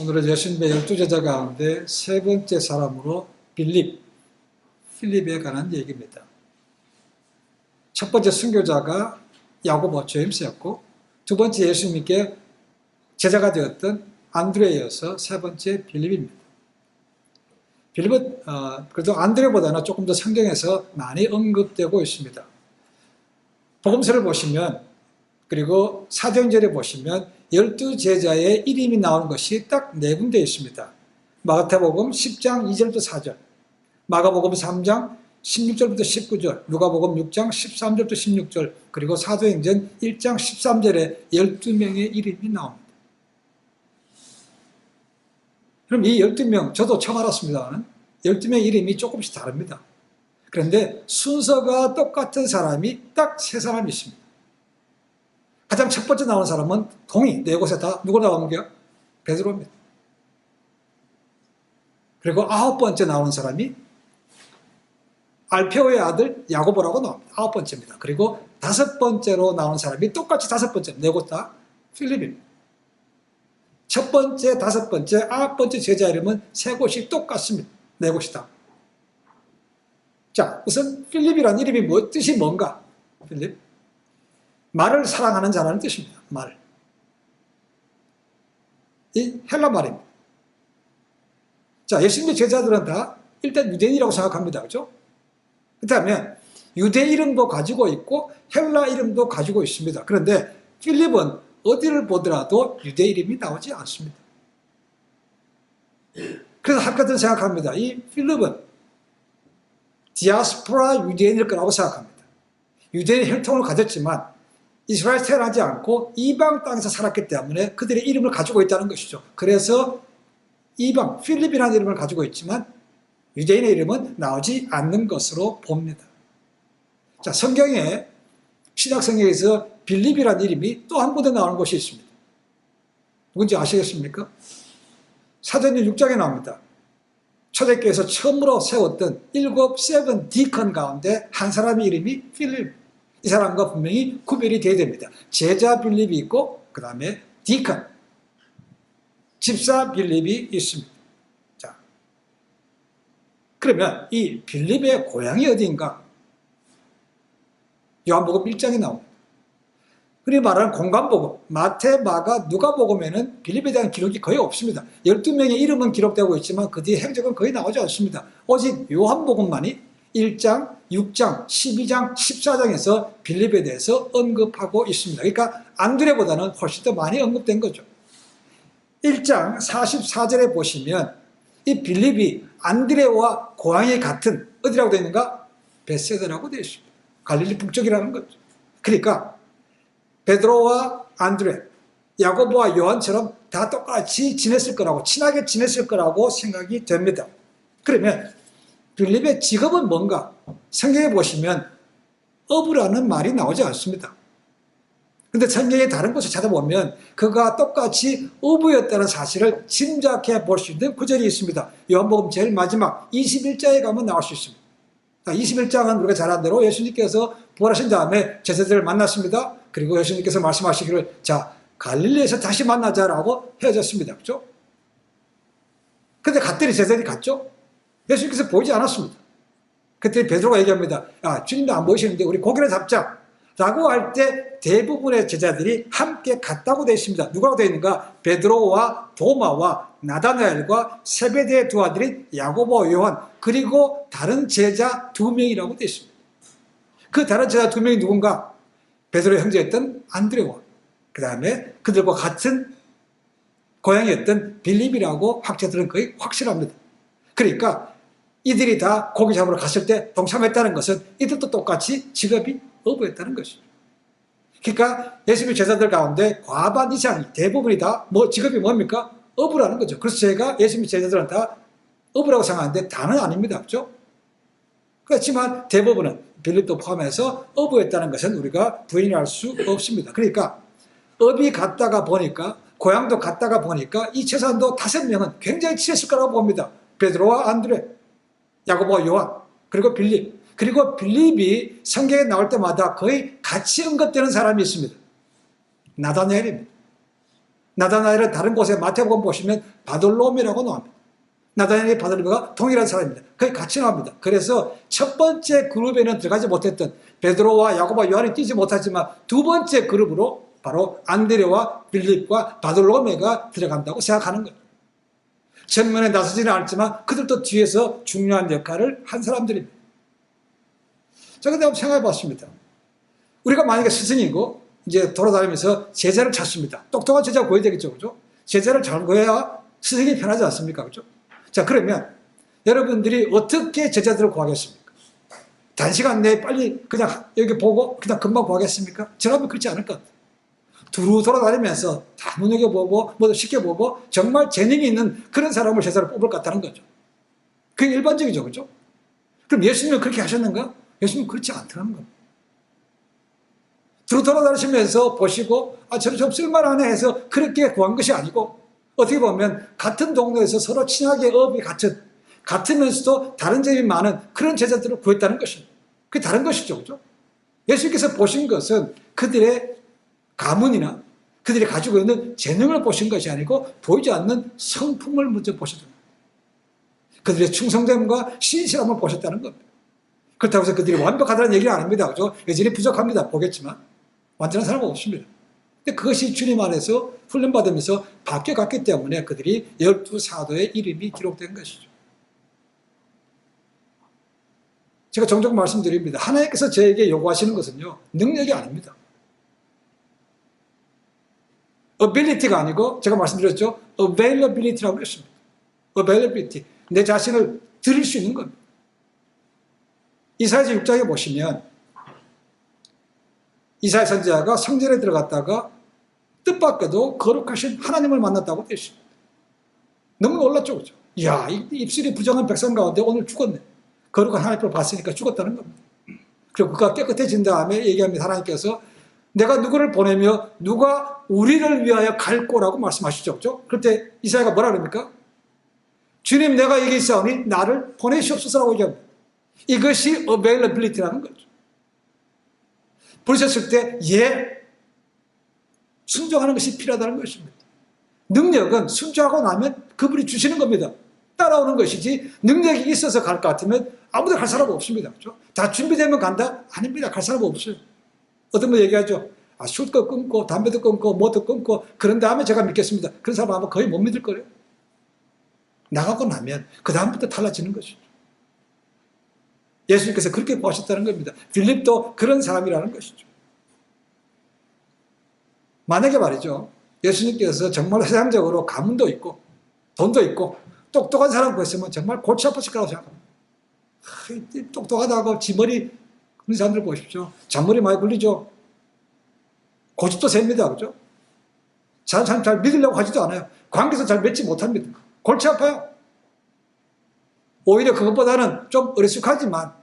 오늘은 예수님의 12제자 가운데 세 번째 사람으로 필립에 관한 얘기입니다. 첫 번째 순교자가 야고보 제임스였고, 두 번째 예수님께 제자가 되었던 안드레이어서 세 번째 빌립입니다. 빌립은 그래도 안드레보다는 조금 더 성경에서 많이 언급되고 있습니다. 복음서를 보시면, 그리고 사도행전에 보시면 12제자의 이름이 나오는 것이 딱 네 군데 있습니다. 마가복음 10장 2절부터 4절, 마가복음 3장 16절부터 19절, 누가복음 6장 13절부터 16절, 그리고 사도행전 1장 13절에 12명의 이름이 나옵니다. 그럼 이 12명, 저도 처음 알았습니다만 12명의 이름이 조금씩 다릅니다. 그런데 순서가 똑같은 사람이 딱 세 사람이 있습니다. 가장 첫 번째 나오는 사람은 동이 네 곳에 다 누구 나오는 게요? 베드로입니다. 그리고 아홉 번째 나오는 사람이 알페오의 아들 야고보라고 나옵니다. 아홉 번째입니다. 그리고 다섯 번째로 나오는 사람이 똑같이 다섯 번째, 네 곳 다 필립입니다. 첫 번째, 다섯 번째, 아홉 번째 제자 이름은 세 곳이 똑같습니다. 네 곳이 다. 자, 우선 필립이라는 이름이 뜻이 뭔가? 필립? 말을 사랑하는 자라는 뜻입니다. 말. 이 헬라 말입니다. 자, 예수님의 제자들은 다 일단 유대인이라고 생각합니다. 그렇죠? 그렇다면 유대 이름도 가지고 있고 헬라 이름도 가지고 있습니다. 그런데 필립은 어디를 보더라도 유대 이름이 나오지 않습니다. 그래서 한편으로 생각합니다. 이 필립은 디아스포라 유대인일 거라고 생각합니다. 유대인 혈통을 가졌지만 이스라엘 태어나지 않고 이방 땅에서 살았기 때문에 그들의 이름을 가지고 있다는 것이죠. 그래서 이방, 필립이라는 이름을 가지고 있지만 유대인의 이름은 나오지 않는 것으로 봅니다. 자, 성경에, 신약성경에서 빌립이라는 이름이 또 한 군데 나오는 곳이 있습니다. 누군지 아시겠습니까? 사도행전 6장에 나옵니다. 초대교회에서 처음으로 세웠던 세븐 디컨 가운데 한 사람의 이름이 필립. 이 사람과 분명히 구별이 되어야 됩니다. 제자 빌립이 있고 그 다음에 디컨, 집사 빌립이 있습니다. 자, 그러면 이 빌립의 고향이 어디인가? 요한복음 1장에 나옵니다. 흔히 말하는 공간복음, 마태, 마가, 누가복음에는 빌립에 대한 기록이 거의 없습니다. 12명의 이름은 기록되고 있지만 그 뒤에 행적은 거의 나오지 않습니다. 오직 요한복음만이 1장, 6장, 12장, 14장에서 빌립에 대해서 언급하고 있습니다. 그러니까 안드레보다는 훨씬 더 많이 언급된 거죠. 1장 44절에 보시면 이 빌립이 안드레와 고향이 같은 어디라고 되어 있는가? 벳세다라고 되어 있습니다. 갈릴리 북쪽이라는 거죠. 그러니까 베드로와 안드레, 야고보와 요한처럼 다 똑같이 지냈을 거라고, 친하게 지냈을 거라고 생각이 됩니다. 그러면 빌립의 직업은 뭔가? 성경에 보시면 어부라는 말이 나오지 않습니다. 그런데 성경의 다른 곳을 찾아보면 그가 똑같이 어부였다는 사실을 짐작해 볼 수 있는 구절이 있습니다. 요한복음 제일 마지막 21장에 가면 나올 수 있습니다. 21장은 우리가 잘 아는 대로 예수님께서 부활하신 다음에 제자들을 만났습니다. 그리고 예수님께서 말씀하시기를 자, 갈릴리에서 다시 만나자라고 헤어졌습니다. 그렇죠? 그런데 갔더니 제자들이 갔죠? 예수님께서 보이지 않았습니다. 그때 베드로가 얘기합니다. 주님도 안 보이시는데 우리 고기를 잡자 라고 할 때 대부분의 제자들이 함께 갔다고 되어 있습니다. 누구라고 되어 있는가? 베드로와 도마와 나다나엘과 세베대의 두 아들인 야고보, 요한, 그리고 다른 제자 2명이라고 되어 있습니다. 그 다른 제자 2명이 누군가? 베드로의 형제였던 안드레와 그 다음에 그들과 같은 고향이었던 빌립이라고 학자들은 거의 확실합니다. 그러니까 이들이 다 고기 잡으러 갔을 때 동참했다는 것은 이들도 똑같이 직업이 어부였다는 것이죠. 그러니까 예수님의 제자들 가운데 과반 이상이 대부분이 다 직업이 뭡니까? 어부라는 거죠. 그래서 제가 예수님의 제자들은 다 어부라고 생각하는데 다는 아닙니다. 그렇죠? 그렇지만 대부분은 빌립도 포함해서 어부였다는 것은 우리가 부인할 수 없습니다. 그러니까 업이 갔다가 보니까 고향도 갔다가 보니까 이 최소한도 5명은 굉장히 친했을 거라고 봅니다. 베드로와 안드레, 야고보와 요한, 그리고 빌립. 그리고 빌립이 성경에 나올 때마다 거의 같이 언급되는 사람이 있습니다. 나다나엘입니다. 나다나엘은 다른 곳에 마태복음 보시면 바돌로메라고 나옵니다. 나다나엘이 바돌로메가 동일한 사람입니다. 거의 같이 나옵니다. 그래서 첫 번째 그룹에는 들어가지 못했던 베드로와 야고보와 요한이 뛰지 못하지만 두 번째 그룹으로 바로 안드레와 빌립과 바돌로메가 들어간다고 생각하는 거예요. 전면에 나서지는 않지만 그들도 뒤에서 중요한 역할을 한 사람들입니다. 자, 근데 한번 생각해 봤습니다. 우리가 만약에 스승이고 이제 돌아다니면서 제자를 찾습니다. 똑똑한 제자가 구해야 되겠죠, 그죠? 제자를 잘 구해야 스승이 편하지 않습니까, 그죠? 자, 그러면 여러분들이 어떻게 제자들을 구하겠습니까? 단시간 내에 빨리 그냥 여기 보고 그냥 금방 구하겠습니까? 저라면 그렇지 않을 것 같아요. 두루 돌아다니면서 다 눈여겨보고 뭐 쉽게 보고 정말 재능이 있는 그런 사람을 제자로 뽑을 것 같다는 거죠. 그게 일반적이죠, 그죠? 그럼 예수님은 그렇게 하셨는가? 예수님은 그렇지 않다는 겁니다. 두루 돌아다니시면서 보시고 저는 좀 쓸만하네 해서 그렇게 구한 것이 아니고 어떻게 보면 같은 동네에서 서로 친하게 업이 같으면서도 다른 점이 많은 그런 제자들을 구했다는 것입니다. 그게 다른 것이죠, 그죠? 예수님께서 보신 것은 그들의 가문이나 그들이 가지고 있는 재능을 보신 것이 아니고 보이지 않는 성품을 먼저 보셨다는 겁니다. 그들의 충성됨과 신실함을 보셨다는 겁니다. 그렇다고 해서 그들이 완벽하다는 얘기는 아닙니다. 그죠? 여전히 부족합니다. 보겠지만 완전한 사람은 없습니다. 근데 그것이 주님 안에서 훈련받으면서 바뀌어갔기 때문에 그들이 12사도의 이름이 기록된 것이죠. 제가 종종 말씀드립니다. 하나님께서 저에게 요구하시는 것은요, 능력이 아닙니다. ability가 아니고 제가 말씀드렸죠. availability라고 했습니다. availability. 내 자신을 드릴 수 있는 겁니다. 이사야서 6장에 보시면 이사야 선지자가 성전에 들어갔다가 뜻밖에도 거룩하신 하나님을 만났다고 되어 있습니다. 너무 놀랐죠, 그죠? 이야, 입술이 부정한 백성 가운데 오늘 죽었네. 거룩한 하나님을 봤으니까 죽었다는 겁니다. 그리고 그가 깨끗해진 다음에 얘기합니다. 하나님께서 내가 누구를 보내며 누가 우리를 위하여 갈 거라고 말씀하시죠, 그죠? 그럴 때 이사야가 뭐라 그럽니까? 주님, 내가 여기 있사오니 나를 보내시옵소서라고 얘기합니다. 이것이 availability라는 거죠. 부르셨을 때 순종하는 것이 필요하다는 것입니다. 능력은 순종하고 나면 그분이 주시는 겁니다. 따라오는 것이지 능력이 있어서 갈 것 같으면 아무도 갈 사람 없습니다. 그렇죠? 다 준비되면 간다? 아닙니다. 갈 사람 없어요. 어떤 분 얘기하죠. 술도 끊고 담배도 끊고 뭐도 끊고 그런 다음에 제가 믿겠습니다. 그런 사람 아마 거의 못 믿을 거예요. 나가고 나면 그 다음부터 달라지는 것이죠. 예수님께서 그렇게 구하셨다는 겁니다. 빌립도 그런 사람이라는 것이죠. 만약에 말이죠. 예수님께서 정말 세상적으로 가문도 있고 돈도 있고 똑똑한 사람 구했으면 정말 골치 아팠을 거라고 생각합니다. 똑똑하다고 지머리 그런 사람들 보십시오. 잔머리 많이 굴리죠. 고집도 셉니다. 그죠? 잘 믿으려고 하지도 않아요. 관계에서 잘 맺지 못합니다. 골치 아파요. 오히려 그것보다는 좀 어리숙하지만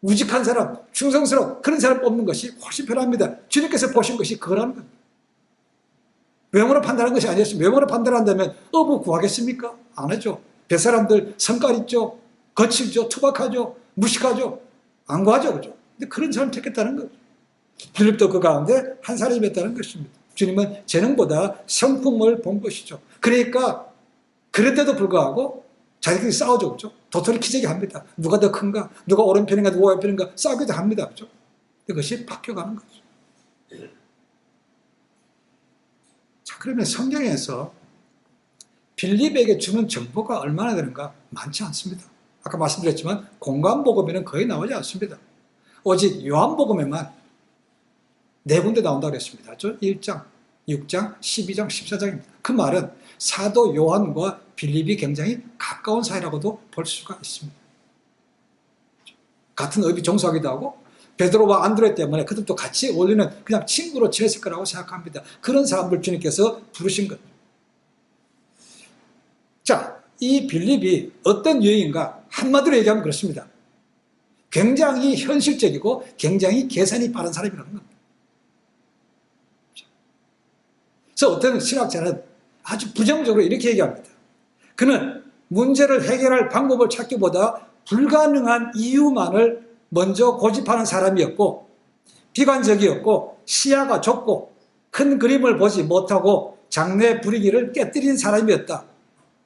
우직한 사람, 충성스러운 그런 사람 뽑는 것이 훨씬 편합니다. 주님께서 보신 것이 그거라는 겁니다. 외모로 판단하는 것이 아니었습니다. 외모로 판단한다면 어부 구하겠습니까? 안 하죠. 뱃사람들 성깔 있죠. 거칠죠. 투박하죠. 무식하죠. 안 구하죠. 그죠? 근데 그런 사람 택했다는 거죠. 빌립도 그 가운데 한 사람이었다는 것입니다. 주님은 재능보다 성품을 본 것이죠. 그러니까 그런데도 불구하고 자기들이 싸우죠. 그죠? 도토리 키재기 합니다. 누가 더 큰가? 누가 오른편인가? 누가 왼편인가? 싸우기도 합니다. 그죠? 이것이 바뀌어가는 거죠. 자, 그러면 성경에서 빌립에게 주는 정보가 얼마나 되는가? 많지 않습니다. 아까 말씀드렸지만 공관복음에는 거의 나오지 않습니다. 오직 요한복음에만 4군데 나온다고 그랬습니다. 1장, 6장, 12장, 14장입니다. 그 말은 사도 요한과 빌립이 굉장히 가까운 사이라고도 볼 수가 있습니다. 같은 업이 종사하기도 하고 베드로와 안드레 때문에 그들도 같이 어울리는 그냥 친구로 지냈을 거라고 생각합니다. 그런 사람들 주님께서 부르신 것. 자, 이 빌립이 어떤 유형인가? 한마디로 얘기하면 그렇습니다. 굉장히 현실적이고 굉장히 계산이 빠른 사람이라는 겁니다. 그래서 어떤 신학자는 아주 부정적으로 이렇게 얘기합니다. 그는 문제를 해결할 방법을 찾기보다 불가능한 이유만을 먼저 고집하는 사람이었고 비관적이었고 시야가 좁고 큰 그림을 보지 못하고 장래 불이기를 깨뜨린 사람이었다.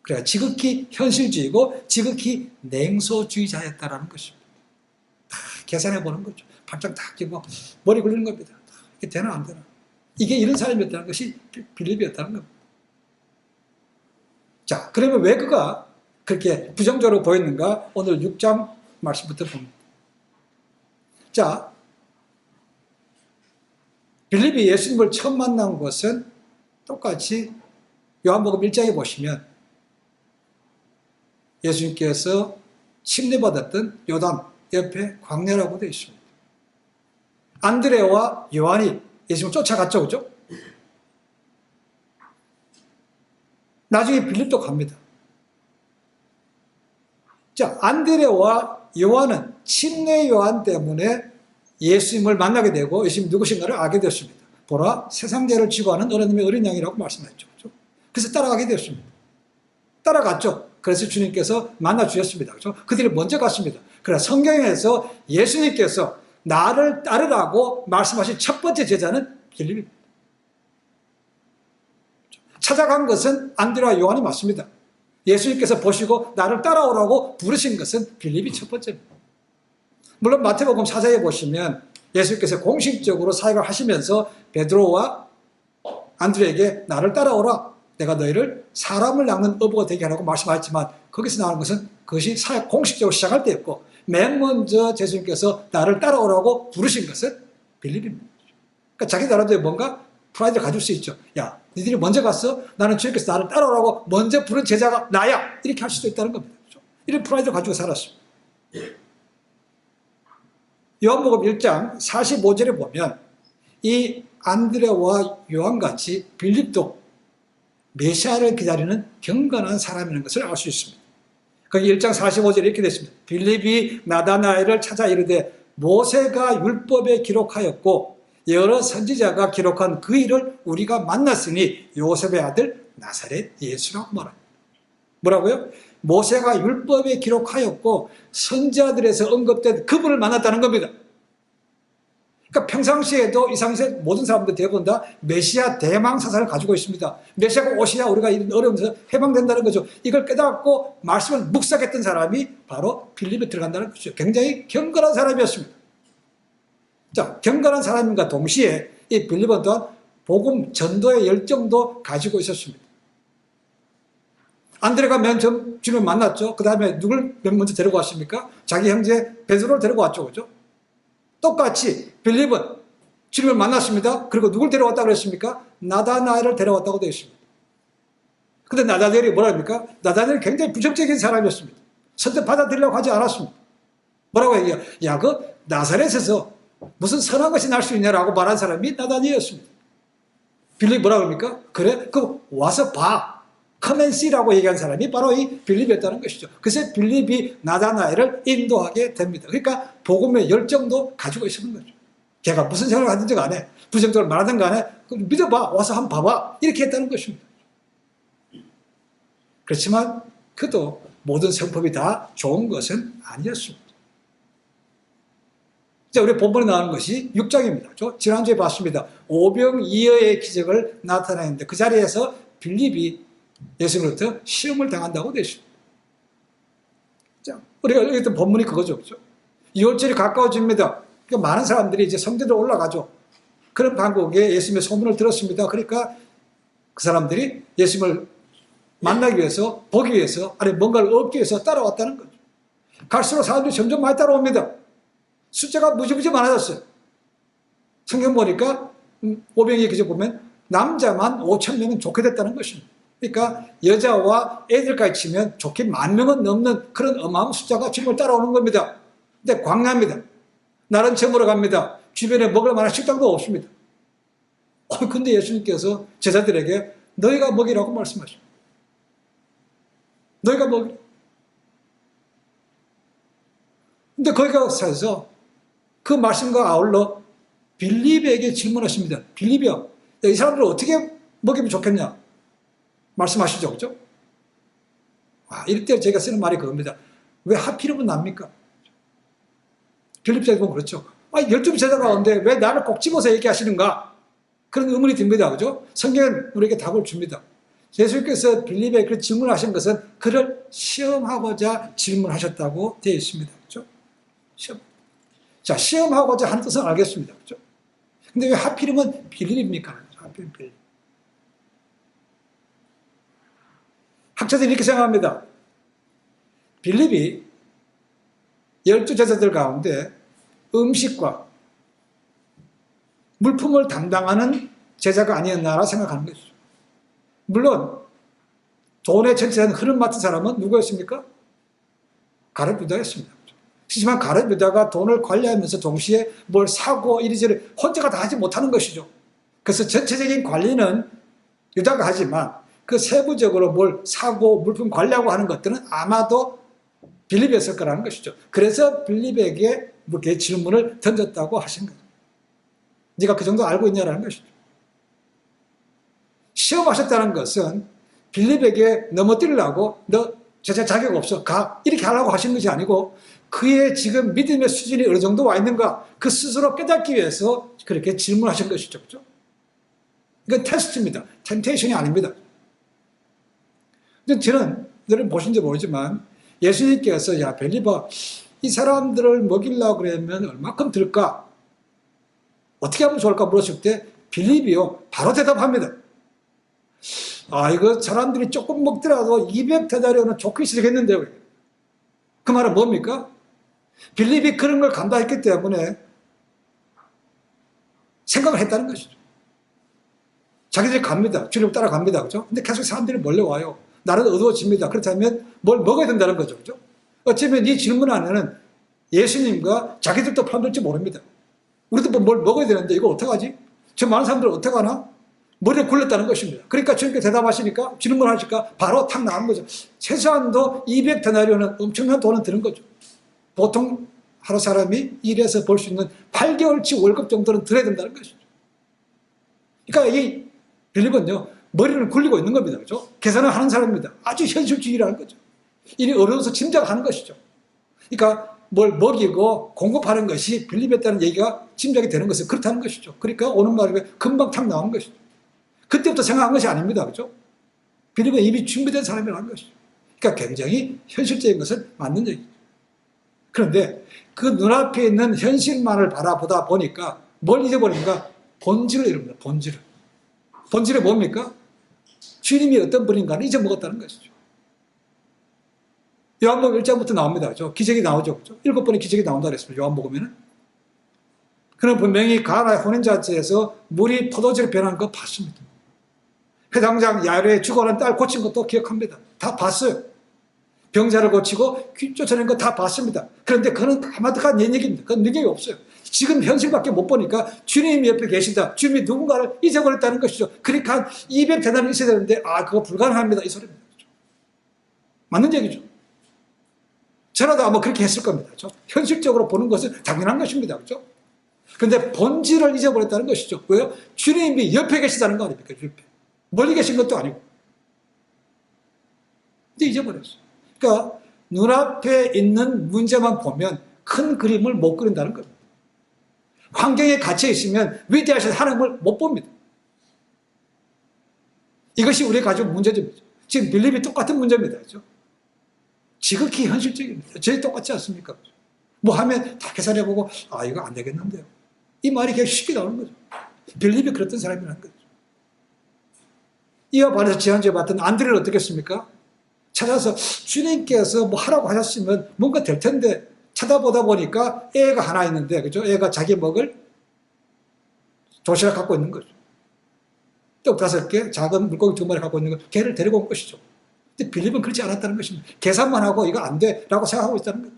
그래 지극히 현실주의고 지극히 냉소주의자였다라는 것입니다. 다 계산해 보는 거죠. 발장 딱 끼고 머리 굴리는 겁니다. 이게 되나 안 되나. 이게 이런 사람이었다는 것이 빌립이었다는 겁니다. 자, 그러면 왜 그가 그렇게 부정적으로 보였는가? 오늘 6장 말씀부터 봅니다. 자, 빌립이 예수님을 처음 만난 것은 똑같이 요한복음 1장에 보시면 예수님께서 침례받았던 요단 옆에 광야라고 되어 있습니다. 안드레와 요한이 예수님을 쫓아갔죠, 그죠? 나중에 빌립도 갑니다. 자, 안드레와 요한은 침례 요한 때문에 예수님을 만나게 되고 예수님 누구신가를 알게 되었습니다. 보라, 세상죄를 지고 하는 어른님의 어린 양이라고 말씀하셨죠. 그렇죠? 그래서 따라가게 되었습니다. 따라갔죠. 그래서 주님께서 만나 주셨습니다. 그렇죠? 그들이 먼저 갔습니다. 그러나 성경에서 예수님께서 나를 따르라고 말씀하신 첫 번째 제자는 빌립입니다. 찾아간 것은 안드레와 요한이 맞습니다. 예수님께서 보시고 나를 따라오라고 부르신 것은 빌립이 첫 번째입니다. 물론 마태복음 4장에 보시면 예수님께서 공식적으로 사역을 하시면서 베드로와 안드레에게 나를 따라오라, 내가 너희를 사람을 낚는 어부가 되게 하라고 말씀하셨지만 거기서 나오는 것은 그것이 사역 공식적으로 시작할 때였고 맨 먼저 예수님께서 나를 따라오라고 부르신 것은 빌립입니다. 그러니까 자기 나름대로 뭔가 프라이드를 가질 수 있죠. 야, 니들이 먼저 갔어? 나는 주님께서 나를 따라오라고 먼저 부른 제자가 나야! 이렇게 할 수도 있다는 겁니다. 이런 프라이드를 가지고 살았습니다. 요한복음 1장 45절에 보면 이 안드레와 요한같이 빌립도 메시아를 기다리는 경건한 사람이라는 것을 알 수 있습니다. 거기 1장 45절에 이렇게 되어 있습니다. 빌립이 나다나엘을 찾아 이르되 모세가 율법에 기록하였고 여러 선지자가 기록한 그 일을 우리가 만났으니 요셉의 아들 나사렛 예수라고 말합니다. 뭐라고요? 모세가 율법에 기록하였고 선지자들에서 언급된 그분을 만났다는 겁니다. 그러니까 평상시에도 이 상세 모든 사람들 대부분 다 메시아 대망 사상을 가지고 있습니다. 메시아가 오셔야 우리가 이런 어려움에서 해방된다는 거죠. 이걸 깨닫고 말씀을 묵상했던 사람이 바로 빌립에 들어간다는 거죠. 굉장히 경건한 사람이었습니다. 자, 경건한 사람과 동시에 이 빌립은 또한 복음 전도의 열정도 가지고 있었습니다. 안드레가 맨 처음 주님을 만났죠. 그 다음에 누굴 맨 먼저 데리고 왔습니까? 자기 형제 베드로를 데리고 왔죠. 그죠? 똑같이 빌립은 주님을 만났습니다. 그리고 누굴 데려왔다고 그랬습니까? 나다나엘을 데려왔다고 되어 있습니다. 근데 나다나엘이 뭐라 합니까? 나다나엘이 굉장히 부정적인 사람이었습니다. 선뜻 받아들이려고 하지 않았습니다. 뭐라고 얘기해요? 야, 그 나사렛에서 무슨 선한 것이 날 수 있냐라고 말한 사람이 나다나엘이었습니다. 빌립이 뭐라 그럽니까? 그래? 그럼 와서 봐. Come and see라고 얘기한 사람이 바로 이 빌립이었다는 것이죠. 그래서 빌립이 나다나엘을 인도하게 됩니다. 그러니까 복음의 열정도 가지고 있는 거죠. 걔가 무슨 생각을 하든지 간에 부정적으로 말하든 간에 믿어봐. 와서 한번 봐봐. 이렇게 했다는 것입니다. 그렇지만 그도 모든 성법이 다 좋은 것은 아니었습니다. 자, 우리 본문에 나오는 것이 6장입니다. 지난주에 봤습니다. 오병이어의 기적을 나타내는데 그 자리에서 빌립이 예수님으로부터 시험을 당한다고 되어 있습니다. 자, 우리가 읽었던 본문이 그거죠. 그렇죠? 6월절이 가까워집니다. 그러니까 많은 사람들이 이제 성전으로 올라가죠. 그런 방법에 예수님의 소문을 들었습니다. 그러니까 그 사람들이 예수님을 만나기 위해서, 보기 위해서, 아니 뭔가를 얻기 위해서 따라왔다는 거죠. 갈수록 사람들이 점점 많이 따라옵니다. 숫자가 무지무지 많아졌어요. 성경 보니까 오병이어 기적 보면 남자만 5,000명은 좋게 됐다는 것입니다. 그러니까 여자와 애들까지 치면 좋게 10,000명은 넘는 그런 어마어마한 숫자가 주님을 따라오는 겁니다. 근데 광야입니다. 날은 저물어 갑니다. 주변에 먹을 만한 식당도 없습니다. 근데 예수님께서 제자들에게 너희가 먹이라고 말씀하십니다. 너희가 먹이라. 근데 거기 가서 그 말씀과 아울러 빌립에게 질문하십니다. 빌립이야, 이 사람들을 어떻게 먹이면 좋겠냐? 말씀하시죠. 그렇죠? 이럴 때 제가 쓰는 말이 그겁니다. 왜 하필이면 납니까? 빌립 제자 보면 그렇죠. 12 제자 가운데 왜 나를 꼭 집어서 얘기하시는가? 그런 의문이 듭니다. 그죠? 성경은 우리에게 답을 줍니다. 예수께서 빌립에게 그 질문하신 것은 그를 시험하고자 질문하셨다고 되어 있습니다. 그죠? 시험. 자, 시험하고자 하는 뜻은 알겠습니다. 그죠? 근데 왜 하필이면 빌립입니까? 하필이면 빌립. 학자들이 이렇게 생각합니다. 빌립이 12제자들 가운데 음식과 물품을 담당하는 제자가 아니었나라 생각하는 것이죠. 물론 돈의 전체적인 흐름 맡은 사람은 누구였습니까? 가룟 유다였습니다. 하지만 가룟 유다가 돈을 관리하면서 동시에 뭘 사고 이리저리 혼자가 다 하지 못하는 것이죠. 그래서 전체적인 관리는 유다가 하지만 그 세부적으로 뭘 사고 물품 관리하고 하는 것들은 아마도 빌립이었을 거라는 것이죠. 그래서 빌립에게 이렇게 질문을 던졌다고 하신 거죠. 네가 그 정도 알고 있냐라는 것이죠. 시험하셨다는 것은 빌립에게 넘어뜨리려고 너 제자 자격 없어 가 이렇게 하려고 하신 것이 아니고 그의 지금 믿음의 수준이 어느 정도 와 있는가 그 스스로 깨닫기 위해서 그렇게 질문하신 것이죠. 그렇죠? 이건 테스트입니다. 템테이션이 아닙니다. 근데 저는 여러분 보신지 모르지만 예수님께서 야 빌립아 이 사람들을 먹이려고 그러면 얼마큼 들까? 어떻게 하면 좋을까 물었을 때 빌립이요 바로 대답합니다. 아 이거 사람들이 조금 먹더라도 200데나리온은 좋게 쓰겠는데요. 그 말은 뭡니까? 빌립이 그런 걸 감당했기 때문에 생각을 했다는 것이죠. 자기들이 갑니다. 주님 따라갑니다. 그죠? 근데 계속 사람들이 몰려와요. 나는 어두워집니다. 그렇다면 뭘 먹어야 된다는 거죠. 그죠? 어쩌면 이 질문 안에는 예수님과 자기들도 포함될지 모릅니다. 우리도 뭘 먹어야 되는데 이거 어떡하지? 저 많은 사람들 어떡하나? 머리에 굴렸다는 것입니다. 그러니까 주님께 대답하시니까 질문하시니까 바로 탁 나온 거죠. 최소한도 200데나리온은 엄청난 돈은 드는 거죠. 보통 하루 사람이 일해서 벌 수 있는 8개월치 월급 정도는 들어야 된다는 것이죠. 그러니까 이 빌립은요 머리를 굴리고 있는 겁니다. 그렇죠? 계산을 하는 사람입니다. 아주 현실주의라는 거죠. 일이 어려워서 짐작하는 것이죠. 그러니까 뭘 먹이고 공급하는 것이 빌립이었다는 얘기가 짐작이 되는 것은 그렇다는 것이죠. 그러니까 오는 말에 금방 탁 나온 것이죠. 그때부터 생각한 것이 아닙니다. 그렇죠? 빌립은 이미 준비된 사람이라는 것이죠. 그러니까 굉장히 현실적인 것을 맞는 얘기죠. 그런데 그 눈앞에 있는 현실만을 바라보다 보니까 뭘 잊어버립니까? 본질을 잃습니다. 본질을. 본질이 뭡니까? 주님이 어떤 분인가를 잊어먹었다는 것이죠. 요한복음 1장부터 나옵니다. 그렇죠? 기적이 나오죠. 그렇죠? 7번의 기적이 나온다 그랬습니다. 요한복음에는. 그는 분명히 가나의 혼인잔치에서 물이 포도주로 변한 거 봤습니다. 회당장 야이로의 죽어난 딸 고친 것도 기억합니다. 다 봤어요. 병자를 고치고 귀 쫓아낸 거 다 봤습니다. 그런데 그는 까마득한 옛 얘기입니다. 그건 능력이 없어요. 지금 현실밖에 못 보니까 주님이 옆에 계신다. 주님이 누군가를 잊어버렸다는 것이죠. 그러니까 200데나리 있어야 되는데 그거 불가능합니다. 이 소리입니다. 맞는 얘기죠. 저라도 아마 그렇게 했을 겁니다. 그렇죠? 현실적으로 보는 것은 당연한 것입니다. 그렇죠? 그런데 본질을 잊어버렸다는 것이죠. 왜요? 주님이 옆에 계시다는 거 아닙니까? 옆에. 멀리 계신 것도 아니고. 근데 잊어버렸어요. 그러니까 눈앞에 있는 문제만 보면 큰 그림을 못 그린다는 겁니다. 환경에 갇혀 있으면 위대하신 하나님을 못 봅니다. 이것이 우리가 가지고 문제점이죠. 지금 빌립이 똑같은 문제입니다. 그렇죠? 지극히 현실적입니다. 저희 똑같지 않습니까? 뭐 하면 다 계산해보고 이거 안 되겠는데요. 이 말이 그냥 쉽게 나오는 거죠. 빌립이 그랬던 사람이라는 거죠. 이와 반해서 지난주에 봤던 안드레를 어떻게 했습니까? 찾아서 주님께서 뭐 하라고 하셨으면 뭔가 될 텐데 찾아보다 보니까 애가 하나 있는데, 그죠? 애가 자기 먹을 도시락 갖고 있는 거죠. 떡 5개, 작은 물고기 2마리 갖고 있는 거, 걔를 데리고 온 것이죠. 근데 빌립은 그렇지 않았다는 것입니다. 계산만 하고 이거 안 돼 라고 생각하고 있다는 거죠.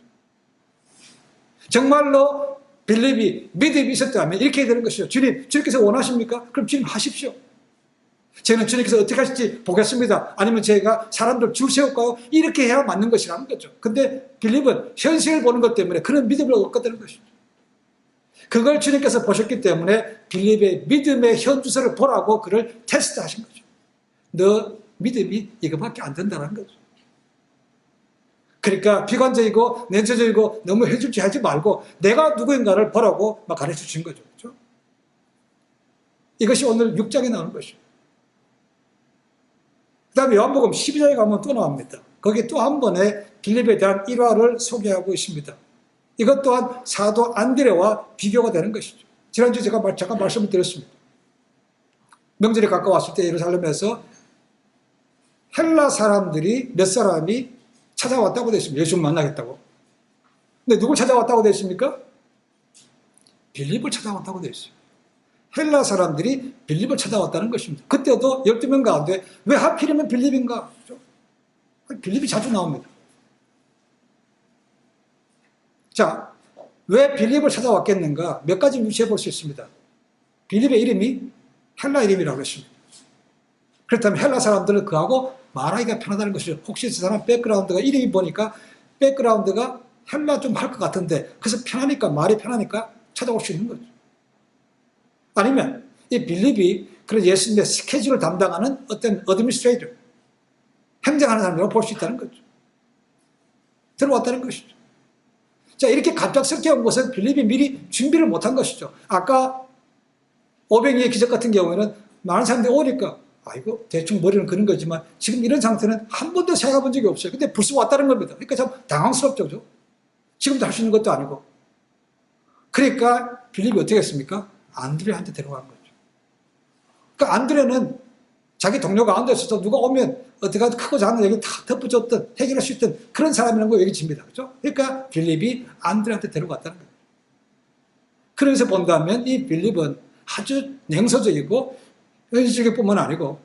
정말로 빌립이 믿음이 있었다면 이렇게 되는 것이죠. 주님께서 원하십니까? 그럼 주님 하십시오. 저는 주님께서 어떻게 하실지 보겠습니다. 아니면 제가 사람들 줄 세울까요? 이렇게 해야 맞는 것이라는 거죠. 근데 빌립은 현실을 보는 것 때문에 그런 믿음을 얻게 것이죠. 그걸 주님께서 보셨기 때문에 빌립의 믿음의 현주소를 보라고 그를 테스트하신 거죠. 너 믿음이 이거밖에 안 된다는 거죠. 그러니까 비관적이고 냉소적이고 너무 현실주의 하지 말고 내가 누구인가를 보라고 막 가르쳐 주신 거죠. 그렇죠? 이것이 오늘 6장에 나오는 것이죠. 그 다음에 요한복음 12장에 가면 또 나옵니다. 거기 또 한 번의 빌립에 대한 일화를 소개하고 있습니다. 이것 또한 사도 안드레와 비교가 되는 것이죠. 지난주에 제가 잠깐 말씀을 드렸습니다. 명절이 가까웠을 때 예루살렘에서 헬라 사람들이 몇 사람이 찾아왔다고 되어 있습니다. 예수를 만나겠다고. 근데 누굴 찾아왔다고 되어 있습니까? 빌립을 찾아왔다고 되어 있어요. 헬라 사람들이 빌립을 찾아왔다는 것입니다. 그때도 12명 가운데 왜 하필이면 빌립인가? 빌립이 자주 나옵니다. 자, 왜 빌립을 찾아왔겠는가? 몇 가지 유추해 볼 수 있습니다. 빌립의 이름이 헬라 이름이라고 했습니다. 그렇다면 헬라 사람들은 그하고 말하기가 편하다는 것이죠. 혹시 저 사람 백그라운드가 이름이 보니까 백그라운드가 헬라 좀 할 것 같은데 그래서 편하니까 말이 편하니까 찾아올 수 있는 거죠. 아니면 이 빌립이 그런 예수님의 스케줄을 담당하는 어떤 어드미니스트레이터, 행정하는 사람이라고 볼 수 있다는 거죠. 들어왔다는 것이죠. 자, 이렇게 갑작스럽게 온 것은 빌립이 미리 준비를 못한 것이죠. 아까 오병이의 기적 같은 경우에는 많은 사람들이 오니까 아이고 대충 머리는 그런 거지만 지금 이런 상태는 한 번도 생각해 본 적이 없어요. 근데 벌써 왔다는 겁니다. 그러니까 참 당황스럽죠. 지금도 할 수 있는 것도 아니고. 그러니까 빌립이 어떻게 했습니까? 안드레한테 데려간 거죠. 그러니까 안드레는 자기 동료가 가운데 있어서 누가 오면 어떻게 크고 작은 얘기 다 덮어줬던 해결할 수 있던 그런 사람이라는 거 여기집니다. 그렇죠? 그러니까 빌립이 안드레한테 데려갔다는 거예요. 그래서 본다면 이 빌립은 아주 냉소적이고 현실적일 뿐만 아니고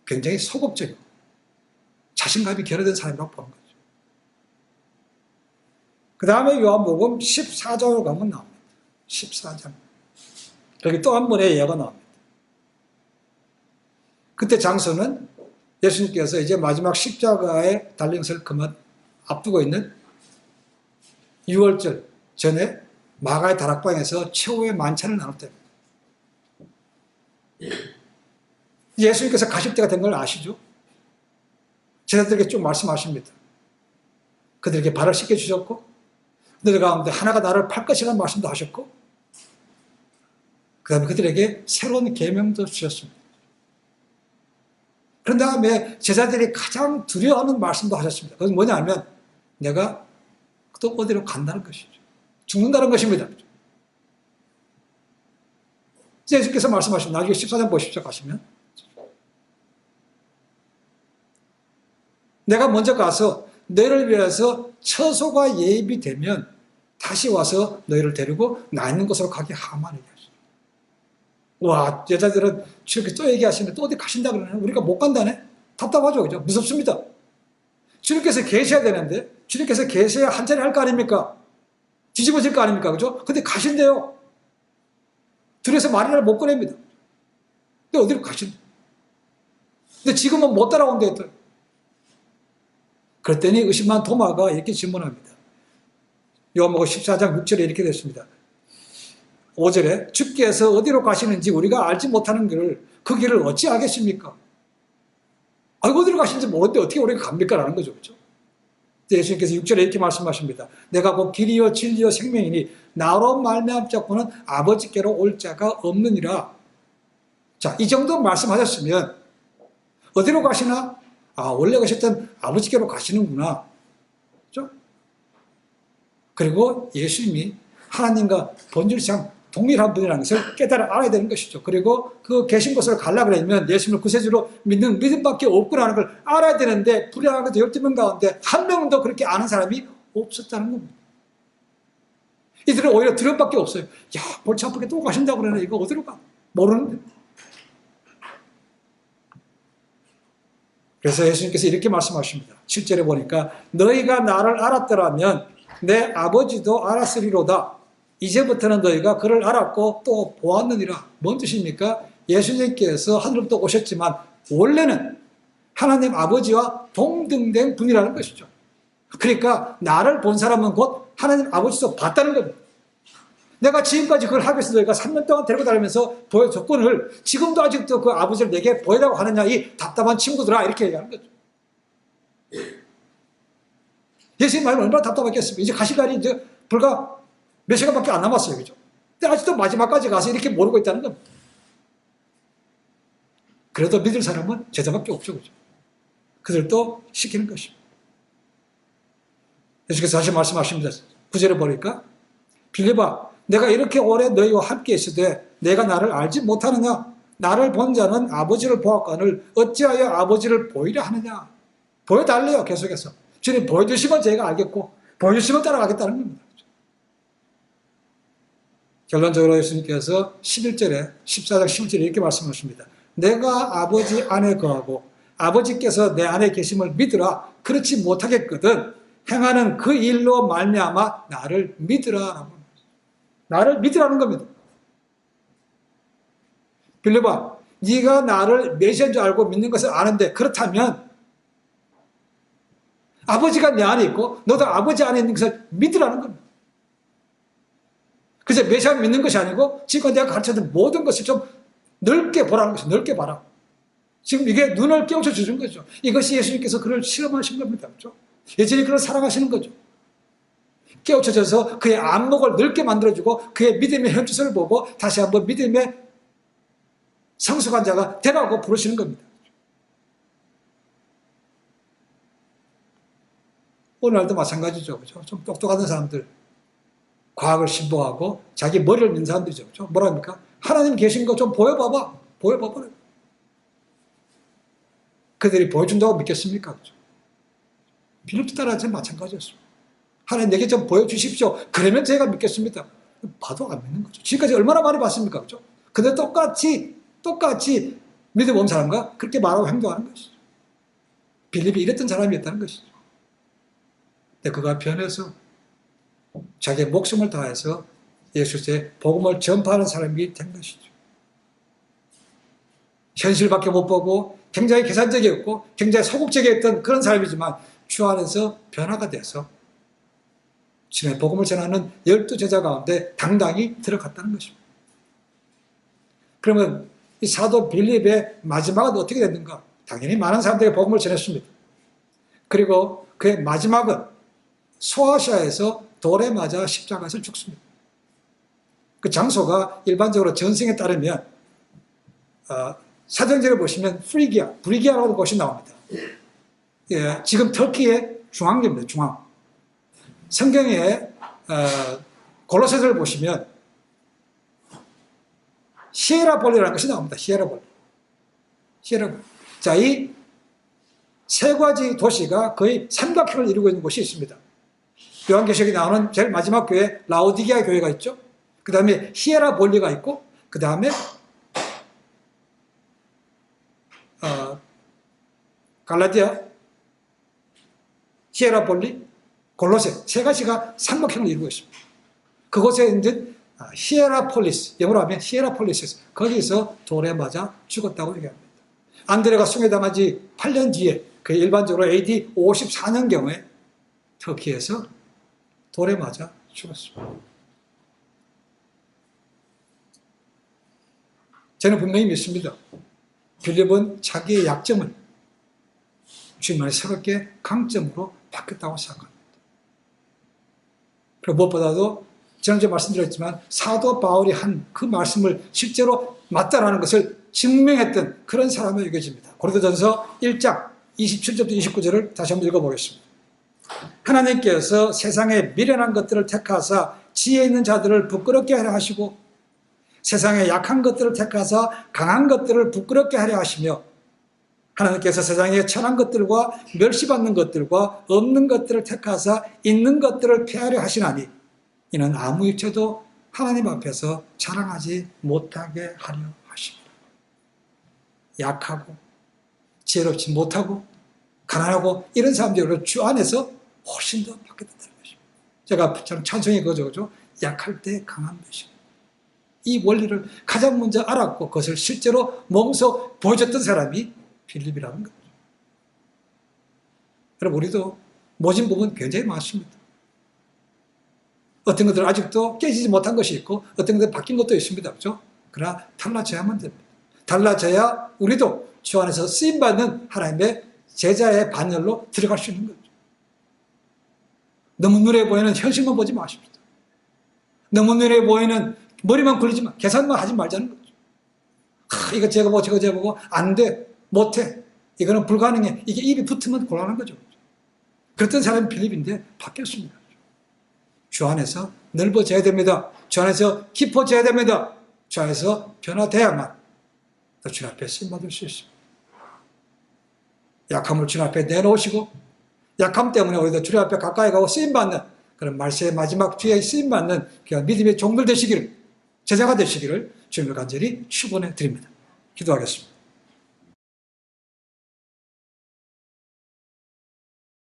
굉장히 소극적이고 자신감이 결여된 사람이라고 보는 거죠. 그 다음에 요한복음 14장으로 가면 나옵니다. 14장. 여기 또 한 번의 예가 나옵니다. 그때 장소는 예수님께서 이제 마지막 십자가에 달린 것을 그만 앞두고 있는 6월절 전에 마가의 다락방에서 최후의 만찬을 나눌 때입니다. 예수님께서 가실 때가 된 걸 아시죠? 제자들에게 쭉 말씀하십니다. 그들에게 발을 씻겨주셨고 그들 가운데 하나가 나를 팔 것이라는 말씀도 하셨고 그 다음에 그들에게 새로운 계명도 주셨습니다. 그런 다음에 제자들이 가장 두려워하는 말씀도 하셨습니다. 그건 뭐냐면 내가 또 어디로 간다는 것이죠. 죽는다는 것입니다. 예수께서 말씀하신 나중에 14장 보십시오. 가시면 내가 먼저 가서 너희를 위해서 처소가 예비되면 다시 와서 너희를 데리고 나 있는 곳으로 가게 하마니라. 와, 여자들은 저렇게 또 얘기하시는데 또 어디 가신다 그러면 우리가 못 간다네? 답답하죠, 그죠? 무섭습니다. 주님께서 계셔야 되는데, 주님께서 계셔야 한 자리 할 거 아닙니까? 뒤집어질 거 아닙니까? 그죠? 근데 가신대요. 들에서 말이나 못 꺼냅니다. 근데 어디로 가신대? 근데 지금은 못 따라온대. 그랬더니 의심한 도마가 이렇게 질문합니다. 요한복음 14장 6절에 이렇게 됐습니다. 5절에 주께서 어디로 가시는지 우리가 알지 못하는 길을 그 길을 어찌 알겠습니까? 어디로 가시는지 모르는데 어떻게 우리가 갑니까? 라는 거죠. 그렇죠? 예수님께서 6절에 이렇게 말씀하십니다. 내가 곧 길이요 진리요 생명이니 나로 말미암지 않고는 아버지께로 올 자가 없느니라. 자, 이 정도 말씀하셨으면 어디로 가시나? 아, 원래 가셨던 아버지께로 가시는구나. 그렇죠? 그리고 예수님이 하나님과 본질상 동일한 분이라는 것을 깨달아 알아야 되는 것이죠. 그리고 그 계신 곳을 가려고 하면 예수님을 구세주로 믿는 믿음밖에 없구나라는 걸 알아야 되는데 불량하게도 12명 가운데 한 명도 그렇게 아는 사람이 없었다는 겁니다. 이들은 오히려 두려움밖에 없어요. 야, 골치 아프게 또 가신다고 그러네. 이거 어디로 가? 모르는데. 그래서 예수님께서 이렇게 말씀하십니다. 7절에 보니까 너희가 나를 알았더라면 내 아버지도 알았으리로다. 이제부터는 너희가 그를 알았고 또 보았느니라. 뭔 뜻입니까? 예수님께서 하늘로부터 오셨지만 원래는 하나님 아버지와 동등된 분이라는 것이죠. 그러니까 나를 본 사람은 곧 하나님 아버지도 봤다는 겁니다. 내가 지금까지 그걸 하기 위해서 너희가 3년 동안 데리고 다니면서 보여줬건을 지금도 아직도 그 아버지를 내게 보이라고 하느냐 이 답답한 친구들아 이렇게 얘기하는 거죠. 예수님 말은 얼마나 답답했겠습니까? 이제 가실 날이 이제 불과 몇 시간밖에 안 남았어요. 그죠? 근데 아직도 마지막까지 가서 이렇게 모르고 있다는 겁니다. 그래도 믿을 사람은 제자밖에 없죠. 그죠? 그들도 시키는 것입니다. 예수께서 다시 말씀하십니다. 9절에 보니까 빌립아 내가 이렇게 오래 너희와 함께 있으되 내가 나를 알지 못하느냐? 나를 본 자는 아버지를 보았거늘 어찌하여 아버지를 보이려 하느냐? 보여달래요. 계속해서. 주님 보여주시면 제가 알겠고 보여주시면 따라가겠다는 겁니다. 결론적으로 예수님께서 11절에 14장 11절에 이렇게 말씀하십니다. 내가 아버지 안에 거하고 아버지께서 내 안에 계심을 믿으라. 그렇지 못하겠거든 행하는 그 일로 말미암아 나를 믿으라. 나를 믿으라는 겁니다. 빌립아 네가 나를 메시아인 줄 알고 믿는 것을 아는데 그렇다면 아버지가 내 안에 있고 너도 아버지 안에 있는 것을 믿으라는 겁니다. 그래서 메시아 믿는 것이 아니고 지금 내가 가르쳐준 모든 것을 좀 넓게 보라는 것이 넓게 봐라. 지금 이게 눈을 깨우쳐 주는 거죠. 이것이 예수님께서 그를 실험하신 겁니다. 그렇죠? 예수님이 그를 사랑하시는 거죠. 깨우쳐져서 그의 안목을 넓게 만들어주고 그의 믿음의 현주소를 보고 다시 한번 믿음의 성숙한 자가 되라고 부르시는 겁니다. 오늘날도 마찬가지죠. 그렇죠? 좀 똑똑한 사람들, 과학을 신봉하고 자기 머리를 믿는 사람들이죠. 그렇죠? 뭐랍니까? 하나님 계신 거 좀 보여봐봐. 보여봐봐. 그들이 보여준다고 믿겠습니까? 그렇죠? 빌립도 따라하지 마찬가지였습니다. 하나님 내게 좀 보여주십시오. 그러면 제가 믿겠습니다. 봐도 안 믿는 거죠. 지금까지 얼마나 많이 봤습니까? 그렇죠? 근데 똑같이 믿음 없는 사람과 그렇게 말하고 행동하는 것이죠. 빌립이 이랬던 사람이었다는 것이죠. 근데 그가 변해서 자기의 목숨을 다해서 예수의 복음을 전파하는 사람이 된 것이죠. 현실밖에 못 보고 굉장히 계산적이었고 굉장히 소극적이었던 그런 사람이지만 주 안에서 변화가 돼서 주님의 복음을 전하는 12제자 가운데 당당히 들어갔다는 것입니다. 그러면 이 사도 빌립의 마지막은 어떻게 됐는가? 당연히 많은 사람들에게 복음을 전했습니다. 그리고 그의 마지막은 소아시아에서 돌에 맞아 십자가에서 죽습니다. 그 장소가 일반적으로 전승에 따르면 사전제를 보시면 브리기아라는 곳이 나옵니다. 예, 지금 터키의 중앙입니다. 중앙. 성경에 골로새서를 보시면 히에라폴리라는 것이 나옵니다. 히에라폴리. 자, 이 세 가지 도시가 거의 삼각형을 이루고 있는 곳이 있습니다. 요한계시록에 나오는 제일 마지막 교회 라오디게아 교회가 있죠. 그 다음에 히에라폴리가 있고 그 다음에 갈라디아, 히에라폴리, 골로새 세 가지가 삼각형을 이루고 있습니다. 그곳에 있는 히에라폴리스, 영어로 하면 히에라폴리스, 거기서 돌에 맞아 죽었다고 얘기합니다. 안드레가 숭배당한 지 8년 뒤에 그 일반적으로 AD 54년경에 터키에서 돌에 맞아 죽었습니다. 저는 분명히 믿습니다. 빌립은 자기의 약점을 주님 안에 새롭게 강점으로 바뀌었다고 생각합니다. 그리고 무엇보다도 지난주에 말씀드렸지만 사도 바울이 한 그 말씀을 실제로 맞다라는 것을 증명했던 그런 사람으로 여겨집니다. 고린도전서 1장 27절부터 29절을 다시 한번 읽어보겠습니다. 하나님께서 세상의 미련한 것들을 택하사 지혜 있는 자들을 부끄럽게 하려 하시고 세상의 약한 것들을 택하사 강한 것들을 부끄럽게 하려 하시며 하나님께서 세상의 천한 것들과 멸시받는 것들과 없는 것들을 택하사 있는 것들을 폐하려 하시나니 이는 아무 일체도 하나님 앞에서 자랑하지 못하게 하려 하십니다. 약하고 지혜롭지 못하고 가난하고 이런 사람들을 주 안에서 훨씬 더 바뀌었다는 것입니다. 제가 참 찬송이 그거죠. 약할 때 강한 것입니다. 이 원리를 가장 먼저 알았고 그것을 실제로 몸소 보여줬던 사람이 빌립이라는 거죠. 여러분 우리도 모진 부분 굉장히 많습니다. 어떤 것들은 아직도 깨지지 못한 것이 있고 어떤 것들은 바뀐 것도 있습니다. 그렇죠? 그러나 달라져야만 됩니다. 달라져야 우리도 주 안에서 쓰임받는 하나님의 제자의 반열로 들어갈 수 있는 거죠. 너무 눈에 보이는 현실만 보지 마십시오. 너무 눈에 보이는 머리만 굴리지 마. 계산만 하지 말자는 거죠. 이거 제거보고 저거 제거보고 안 돼, 못해. 이거는 불가능해. 이게 입이 붙으면 곤란한 거죠. 그랬던 사람이 필립인데 바뀌었습니다. 주 안에서 넓어져야 됩니다. 주 안에서 깊어져야 됩니다. 주 안에서 변화돼야만 또 주님 앞에 쓰임받을 수 있습니다. 약함을 주님 앞에 내놓으시고 약함 때문에 우리도 주님 앞에 가까이 가고 쓰임받는 그런 말세의 마지막 주에 쓰임받는 믿음의 종들 되시기를, 제자가 되시기를 주님을 간절히 축원해 드립니다. 기도하겠습니다.